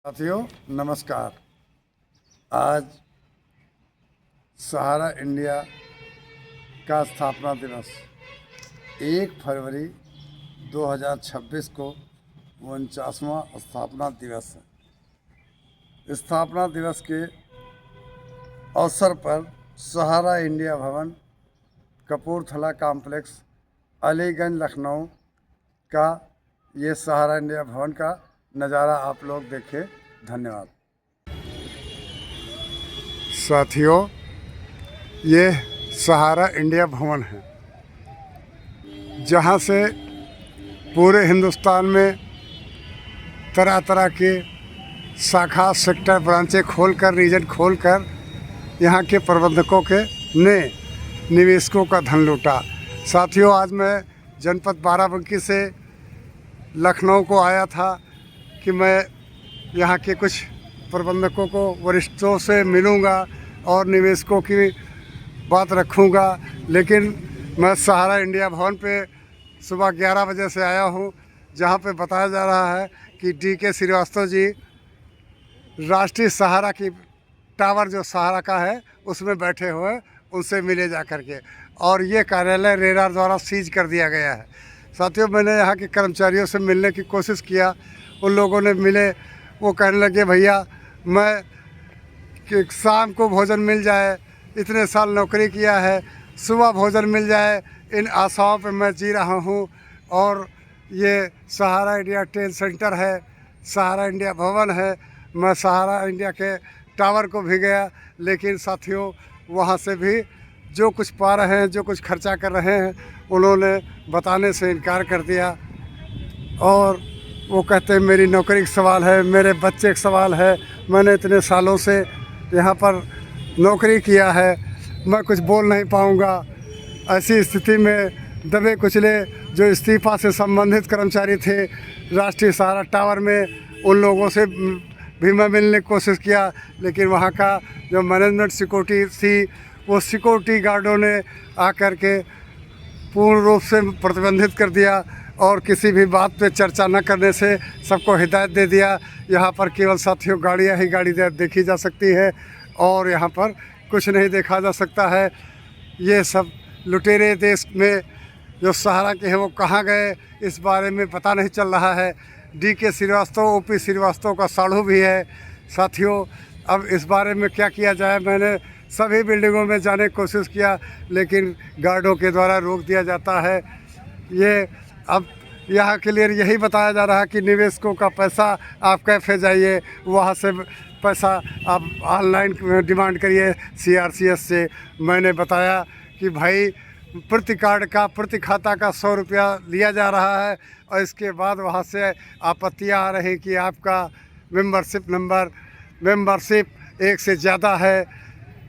साथियों नमस्कार। आज सहारा इंडिया का स्थापना दिवस 1 फरवरी 2026 को 49वां स्थापना दिवस है। स्थापना दिवस के अवसर पर सहारा इंडिया भवन कपूरथला कॉम्प्लेक्स अलीगंज लखनऊ का ये सहारा इंडिया भवन का नज़ारा आप लोग देखें। धन्यवाद। साथियों ये सहारा इंडिया भवन है जहाँ से पूरे हिंदुस्तान में तरह तरह के शाखा सेक्टर ब्रांचें खोलकर रीजन खोलकर यहाँ के प्रबंधकों के ने निवेशकों का धन लूटा। साथियों आज मैं जनपद बाराबंकी से लखनऊ को आया था कि मैं यहाँ के कुछ प्रबंधकों को वरिष्ठों से मिलूँगा और निवेशकों की बात रखूँगा, लेकिन मैं सहारा इंडिया भवन पे सुबह 11 बजे से आया हूँ, जहाँ पे बताया जा रहा है कि DK श्रीवास्तव जी राष्ट्रीय सहारा की टावर जो सहारा का है उसमें बैठे हुए, उनसे मिले जा कर के, और ये कार्यालय रेरा द्वारा सीज कर दिया गया है। साथियों मैंने यहाँ के कर्मचारियों से मिलने की कोशिश किया, उन लोगों ने मिले, वो कहने लगे भैया मैं कि शाम को भोजन मिल जाए, इतने साल नौकरी किया है, सुबह भोजन मिल जाए, इन आशाओं पे मैं जी रहा हूँ। और ये सहारा इंडिया ट्रेड सेंटर है, सहारा इंडिया भवन है, मैं सहारा इंडिया के टावर को भी गया, लेकिन साथियों वहाँ से भी जो कुछ पा रहे हैं, जो कुछ खर्चा कर रहे हैं, उन्होंने बताने से इनकार कर दिया। और वो कहते हैं मेरी नौकरी का सवाल है, मेरे बच्चे का सवाल है, मैंने इतने सालों से यहाँ पर नौकरी किया है, मैं कुछ बोल नहीं पाऊँगा। ऐसी स्थिति में दबे कुचले जो इस्तीफा से संबंधित कर्मचारी थे राष्ट्रीय सहारा टावर में, उन लोगों से भी मैं मिलने की कोशिश किया, लेकिन वहाँ का जो मैनेजमेंट सिक्योरिटी थी वो सिक्योरिटी गार्डों ने आकर के पूर्ण रूप से प्रतिबंधित कर दिया और किसी भी बात पे चर्चा न करने से सबको हिदायत दे दिया। यहाँ पर केवल साथियों गाड़ियाँ ही गाड़ी देखी जा सकती है और यहाँ पर कुछ नहीं देखा जा सकता है। ये सब लुटेरे देश में जो सहारा के हैं वो कहाँ गए, इस बारे में पता नहीं चल रहा है। DK श्रीवास्तव OP श्रीवास्तव का साढ़ू भी है। साथियों अब इस बारे में क्या किया जाए, मैंने सभी बिल्डिंगों में जाने की कोशिश किया, लेकिन गार्डों के द्वारा रोक दिया जाता है। ये अब यहाँ के लिए यही बताया जा रहा है कि निवेशकों का पैसा आप कैफे जाइए, वहाँ से पैसा आप ऑनलाइन डिमांड करिए CRCS से। मैंने बताया कि भाई प्रति कार्ड का प्रति खाता का 100 रुपया लिया जा रहा है, और इसके बाद वहाँ से आपत्तियाँ आ रही कि आपका मेंबरशिप नंबर मेंबरशिप एक से ज़्यादा है,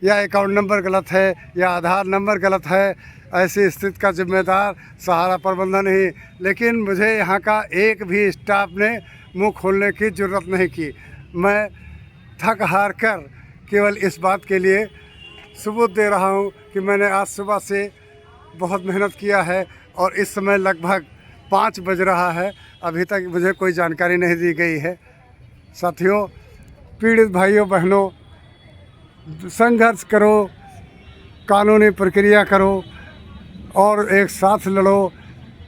या अकाउंट नंबर गलत है, या आधार नंबर गलत है। ऐसी स्थिति का जिम्मेदार सहारा प्रबंधन ही, लेकिन मुझे यहाँ का एक भी स्टाफ ने मुंह खोलने की ज़रूरत नहीं की। मैं थक हार कर केवल इस बात के लिए सबूत दे रहा हूँ कि मैंने आज सुबह से बहुत मेहनत किया है और इस समय लगभग 5 बज रहा है, अभी तक मुझे कोई जानकारी नहीं दी गई है। साथियों पीड़ित भाइयों बहनों, संघर्ष करो, कानूनी प्रक्रिया करो और एक साथ लड़ो।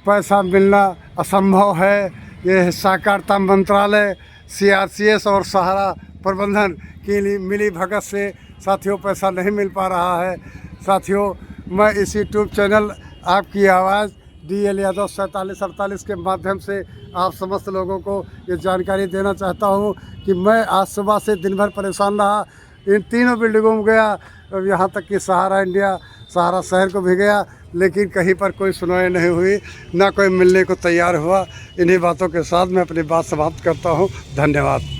पैसा मिलना असंभव है। ये सहकारिता मंत्रालय CRCS और सहारा प्रबंधन की मिली भगत से साथियों पैसा नहीं मिल पा रहा है। साथियों मैं इस YouTube चैनल आपकी आवाज़ DL यादव 4748 के माध्यम से आप समस्त लोगों को ये जानकारी देना चाहता हूँ कि मैं आज सुबह से दिन भर परेशान रहा, इन तीनों बिल्डिंगों में गया, यहाँ तक कि सहारा इंडिया सहारा शहर को भी गया, लेकिन कहीं पर कोई सुनवाई नहीं हुई, ना कोई मिलने को तैयार हुआ। इन्हीं बातों के साथ मैं अपनी बात समाप्त करता हूँ। धन्यवाद।